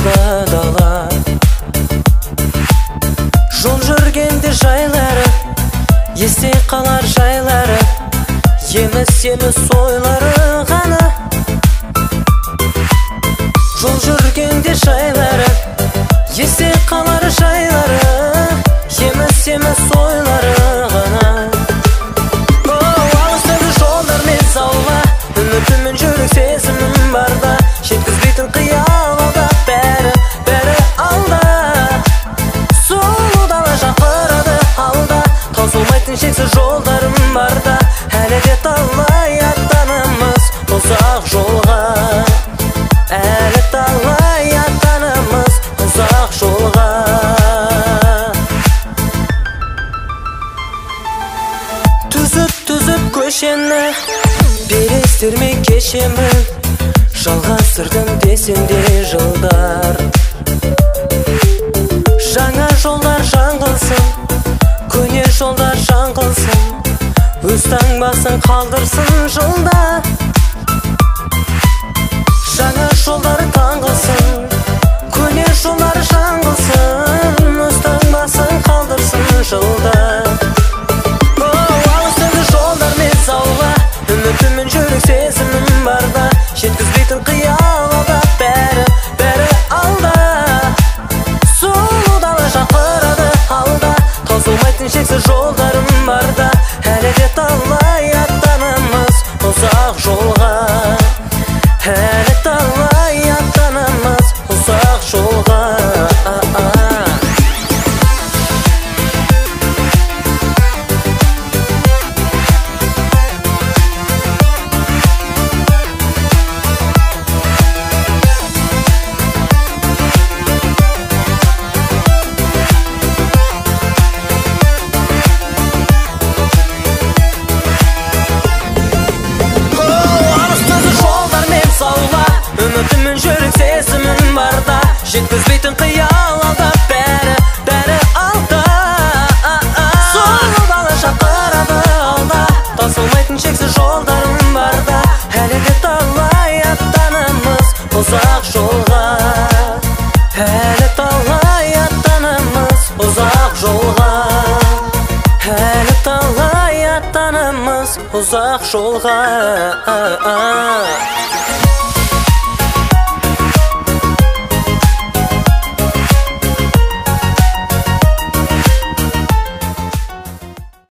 алда дала. Жол жүргенде жайлары, есте қалар жайлары, еміс-еміс ойлары ғана. Жол жүргенде жайлары, есте қалар жайлары, еміс-еміс ойлары ғана. Алыстағы жолдар мез аула, үмітіммен жүрек сезімім барда, жеткізбейтін қиял алда, бәрі алда. Сұлу дала шақырады алда, таусылмайтын шексіз жолдарым барда, әлі де талай аттанамыз ұзақ жолға, әлі талай аттанамыз ұзақ жолға. Түзіп көшені, белестерме кешемін, жалғастырдым десем де жылдар. Жаңа жолдар жаңғылсын, көне жолдар жаңғылсын, өз таңбасын қалдырсын жолда. Жаңа жолдар таңғылсын, көне жолдар жаңғылсын, өз таңбасын қалдырсын жолда. Алыстағы жолдар мез аула, үмітіммен жүрек сезімім барда, жеткізбейтін қиял алда, бәрі алда. Сұлу дала шақырады алда, таусылмайтын шексіз жолдарым барда, әлі де талай аттанамыз ұзақ жолға, әлі талай аттанамыз ұзақ жолға. Үмітіммен жүрек сезімім барда, жеткізбейтін қиял алда, бәрі алда. Сұлу дала шақырады алда, таусылмайтын шексіз жолдарым барда, әлі де талай аттанамыз ұзақ жолға, әлі талай аттанамыз ұзақ жолға, әлі талай аттанамыз ұзақ жолға.